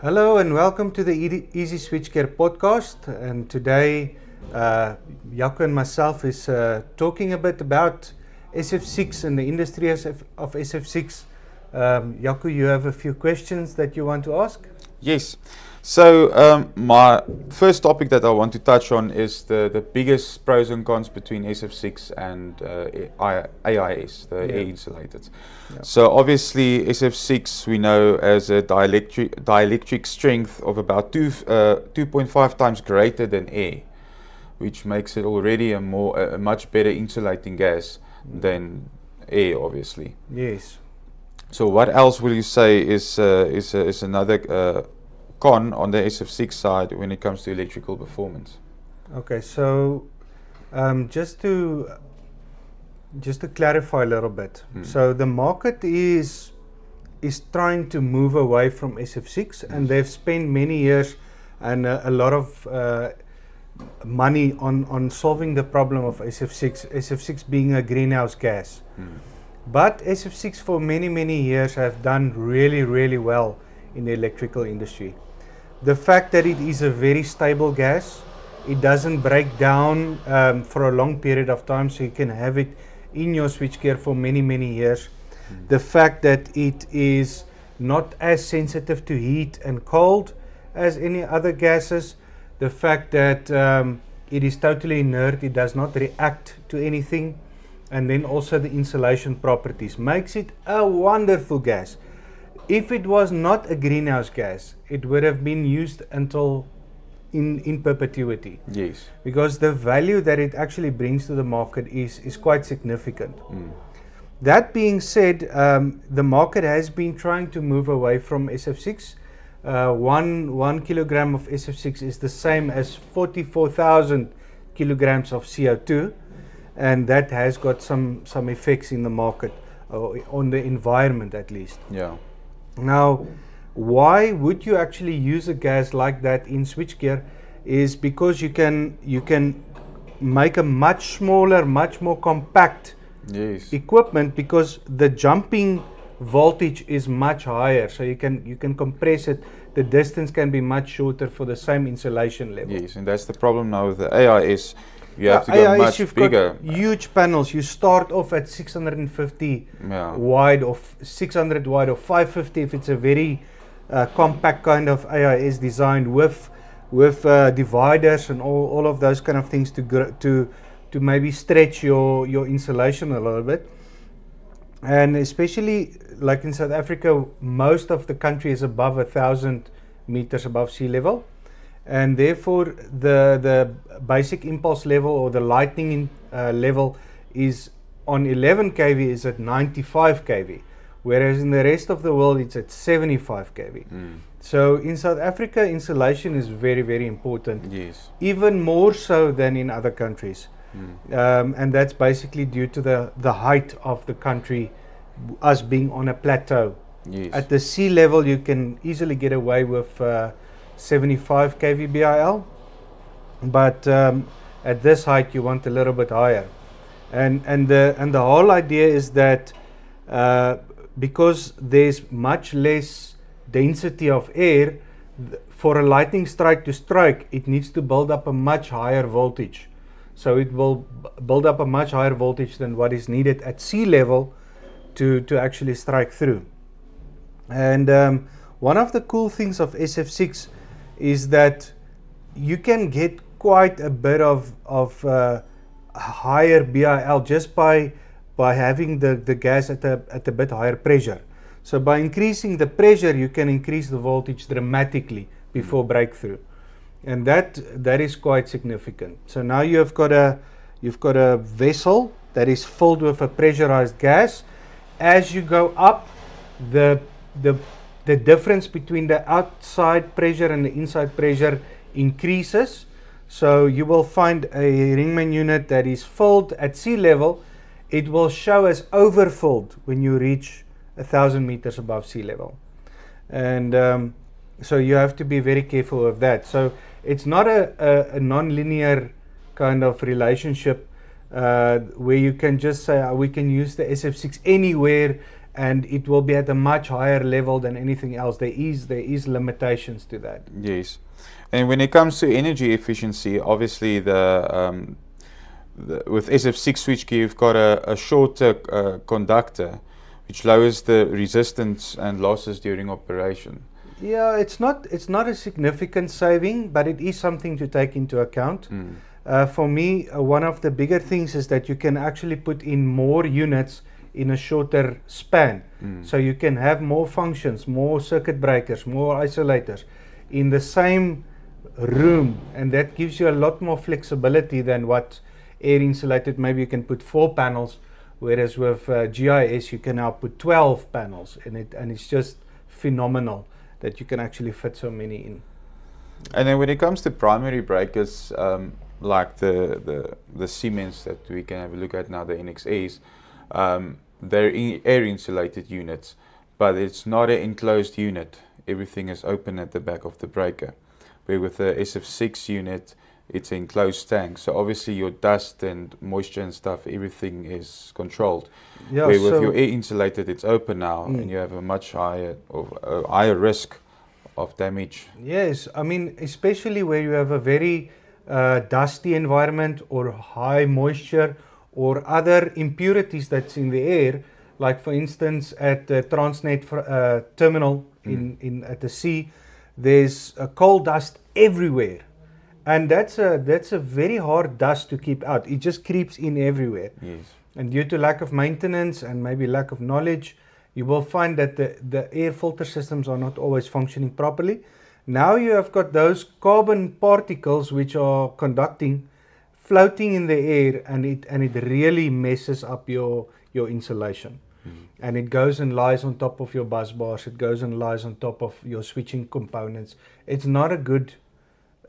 Hello and welcome to the Easy Switchgear podcast. And today, Jaco and myself is talking a bit about SF6 and the industry of SF6. Jaco, you have a few questions that you want to ask? Yes. So my first topic that I want to touch on is the biggest pros and cons between SF6 and AIS, the air insulated. Yeah. So obviously SF6 we know as a dielectric strength of about 2.5 times greater than air, which makes it already a much better insulating gas than air, obviously. Yes. So what else will you say is another con on the SF6 side when it comes to electrical performance? Okay, so just to clarify a little bit. So the market is trying to move away from SF6, and they've spent many years and a lot of money on solving the problem of SF6 being a greenhouse gas. But SF6 for many years have done really well in the electrical industry. The fact that it is a very stable gas, it doesn't break down for a long period of time, so you can have it in your switchgear for many years. The fact that it is not as sensitive to heat and cold as any other gases. The fact that it is totally inert, it does not react to anything. And then also the insulation properties makes it a wonderful gas. If it was not a greenhouse gas, it would have been used until in perpetuity. Yes. Because the value that it actually brings to the market is quite significant. That being said, the market has been trying to move away from SF6. One kilogram of SF6 is the same as 44,000 kilograms of CO2. And that has got some effects in the market, on the environment at least. Yeah. Now, why would you actually use a gas like that in switchgear? Is because you can make a much smaller, much more compact equipment, because the jumping voltage is much higher. So you can compress it. The distance can be much shorter for the same insulation level. Yes, and that's the problem now with the AIS. You have to go much bigger. Got huge panels. You start off at 650 wide, or 600 wide, or 550 if it's a very compact kind of AIS design with dividers and all of those kind of things to maybe stretch your insulation a little bit. And especially like in South Africa, most of the country is above 1,000 meters above sea level. And therefore, the basic impulse level, or the lightning level, is on 11 kV is at 95 kV, whereas in the rest of the world it's at 75 kV. So in South Africa, insulation is very important. Yes. Even more so than in other countries. And that's basically due to the height of the country, us being on a plateau. Yes. At the sea level, you can easily get away with 75 kV BIL, but at this height you want a little bit higher, and the whole idea is that because there's much less density of air, for a lightning strike to strike, it needs to build up a much higher voltage. So it will build up a much higher voltage than what is needed at sea level to actually strike through. And one of the cool things of SF6 is that you can get quite a bit of higher BIL just by having the gas at a bit higher pressure. So by increasing the pressure, you can increase the voltage dramatically before breakthrough, and that is quite significant. So now you've got a vessel that is filled with a pressurized gas. As you go up, the difference between the outside pressure and the inside pressure increases. So you will find a Ringman unit that is filled at sea level. It will show as overfilled when you reach 1,000 meters above sea level. And so you have to be very careful of that. So it's not a non-linear kind of relationship where you can just say we can use the SF6 anywhere and it will be at a much higher level than anything else. There is limitations to that. Yes, and when it comes to energy efficiency, obviously with SF6 switchgear, you've got a shorter conductor, which lowers the resistance and losses during operation. Yeah, it's not a significant saving, but it is something to take into account. For me, one of the bigger things is that you can actually put in more units in a shorter span. So you can have more functions, more circuit breakers, more isolators in the same room, and that gives you a lot more flexibility than what air insulated. Maybe you can put 4 panels, whereas with GIS you can now put 12 panels, and it's just phenomenal that you can actually fit so many in. And then when it comes to primary breakers, like the Siemens that we can have a look at now, the NXAs, they're air insulated units, but it's not an enclosed unit. Everything is open at the back of the breaker. Where with the SF6 unit, it's an enclosed tank. So obviously your dust and moisture and stuff, everything is controlled. Yeah, where with your air insulated, it's open now, and you have a much higher risk of damage. Yes, I mean, especially where you have a very dusty environment or high moisture or other impurities that's in the air, like for instance at the Transnet terminal at the sea, there's coal dust everywhere, and that's a very hard dust to keep out. It just creeps in everywhere. Yes. And due to lack of maintenance and maybe lack of knowledge, you will find that the air filter systems are not always functioning properly. Now you have got those carbon particles which are conducting, floating in the air, and it really messes up your insulation. And it goes and lies on top of your bus bars, it goes and lies on top of your switching components. It's not a good,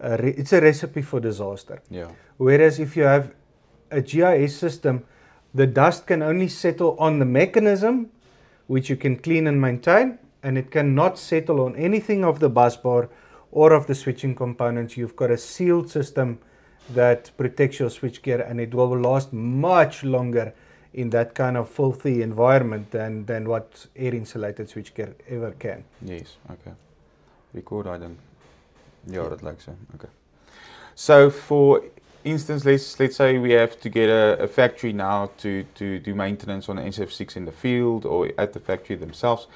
it's a recipe for disaster. Yeah. Whereas if you have a GIS system, the dust can only settle on the mechanism, which you can clean and maintain, and it cannot settle on anything of the bus bar or of the switching components. You've got a sealed system that protects your switchgear, and it will last much longer in that kind of filthy environment than what air insulated switchgear ever can. Yes, okay. Record item. Yeah, that like so. Okay. So for instance, let's say we have to get a factory now to do maintenance on SF6 in the field or at the factory themselves.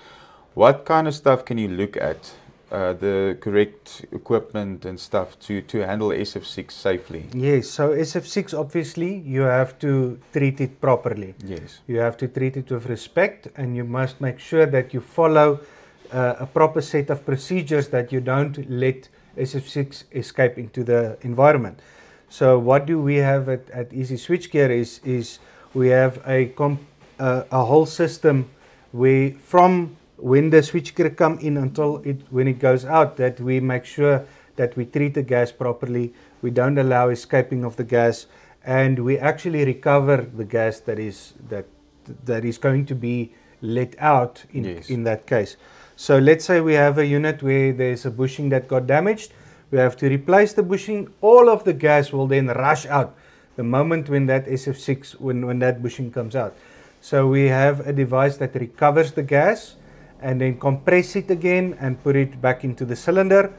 What kind of stuff can you look at? The correct equipment and stuff to handle SF6 safely? Yes, so SF6, obviously you have to treat it properly. Yes. You have to treat it with respect, and you must make sure that you follow a proper set of procedures, that you don't let SF6 escape into the environment. So what do we have at Easy Switchgear is we have a whole system where from when the switchgear come in until when it goes out, that we make sure that we treat the gas properly, we don't allow escaping of the gas, and we actually recover the gas that is going to be let out in that case. So let's say we have a unit where there's a bushing that got damaged. We have to replace the bushing. All of the gas will then rush out the moment when that SF6, when that bushing comes out. So we have a device that recovers the gas and then compress it again and put it back into the cylinder.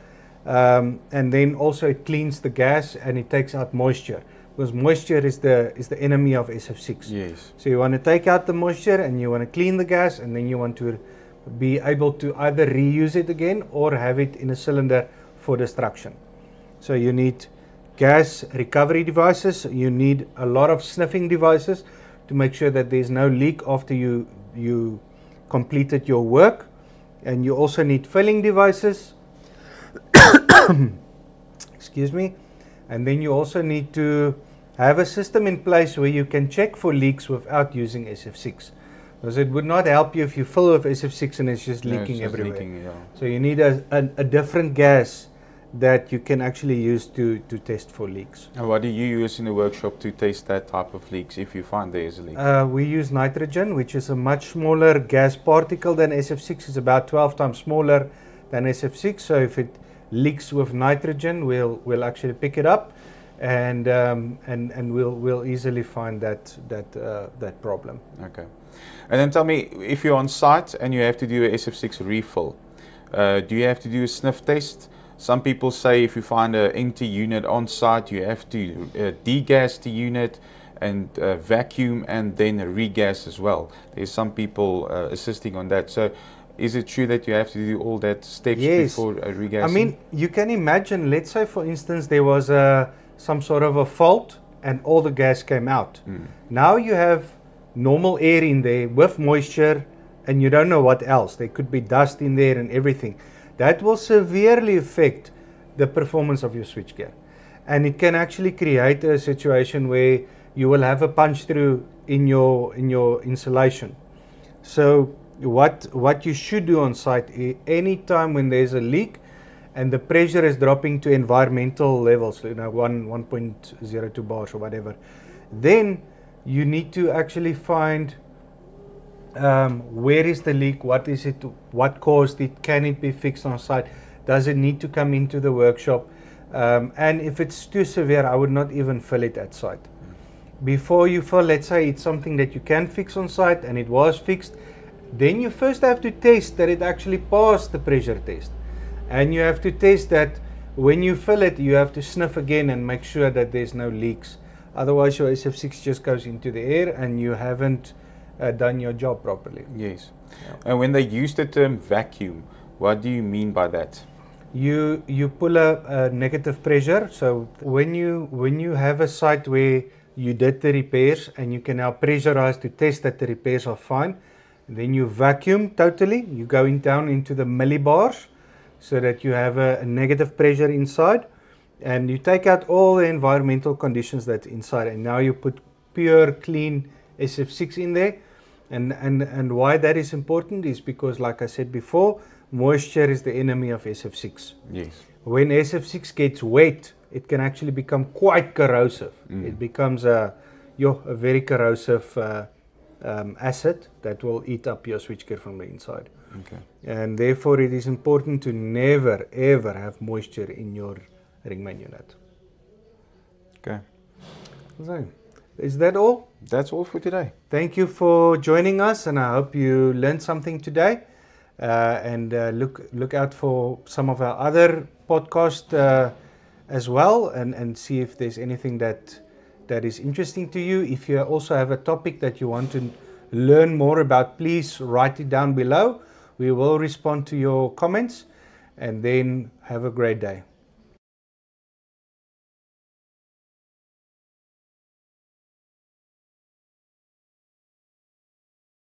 And then also it cleans the gas and it takes out moisture, because moisture is the enemy of SF6. Yes. So you want to take out the moisture and you want to clean the gas, and then you want to be able to either reuse it again or have it in a cylinder for destruction. So you need gas recovery devices, you need a lot of sniffing devices to make sure that there's no leak after you completed your work, and you also need filling devices. Excuse me. And then you also need to have a system in place where you can check for leaks without using SF6, because it would not help you if you fill with SF6 and it's just leaking everywhere. Leaking, yeah. So you need a different gas that you can actually use to test for leaks. And what do you use in the workshop to test that type of leaks if you find there is a leak? We use nitrogen, which is a much smaller gas particle than SF6. It's about 12 times smaller than SF6. So if it leaks with nitrogen, we'll actually pick it up, and we'll easily find that problem. Okay. And then tell me, if you're on site and you have to do a SF6 refill, do you have to do a sniff test? Some people say if you find an empty unit on site, you have to degas the unit and vacuum and then regas as well. There's some people assisting on that. So is it true that you have to do all that steps before regassing? I mean, you can imagine, let's say for instance there was some sort of a fault and all the gas came out. Now you have normal air in there with moisture and you don't know what else. There could be dust in there and everything. That will severely affect the performance of your switchgear. And it can actually create a situation where you will have a punch through in your insulation. So what you should do on site, any time when there's a leak and the pressure is dropping to environmental levels, 1.02 bars or whatever, then you need to actually find where is the leak, what is it, what caused it, can it be fixed on site, does it need to come into the workshop, and if it's too severe, I would not even fill it at site. Before you fill, let's say it's something that you can fix on site and it was fixed, then you first have to test that it actually passed the pressure test. And you have to test that when you fill it, you have to sniff again and make sure that there's no leaks. Otherwise your SF6 just goes into the air and you haven't done your job properly. Yes. Yeah. And when they use the term vacuum, what do you mean by that? You pull a negative pressure. So when you have a site where you did the repairs and you can now pressurize to test that the repairs are fine, then you vacuum totally. You go down into the millibars so that you have a negative pressure inside, and you take out all the environmental conditions that's inside, and now you put pure clean SF6 in there. And why that is important is because, like I said before, moisture is the enemy of SF6. Yes. When SF6 gets wet, it can actually become quite corrosive. It becomes a very corrosive acid that will eat up your switchgear from the inside. Okay. And therefore it is important to never ever have moisture in your ring main unit. Okay. So, is that all? That's all for today. Thank you for joining us, and I hope you learned something today. And look out for some of our other podcasts as well, and see if there's anything that is interesting to you. If you also have a topic that you want to learn more about, please write it down below. We will respond to your comments, and then have a great day.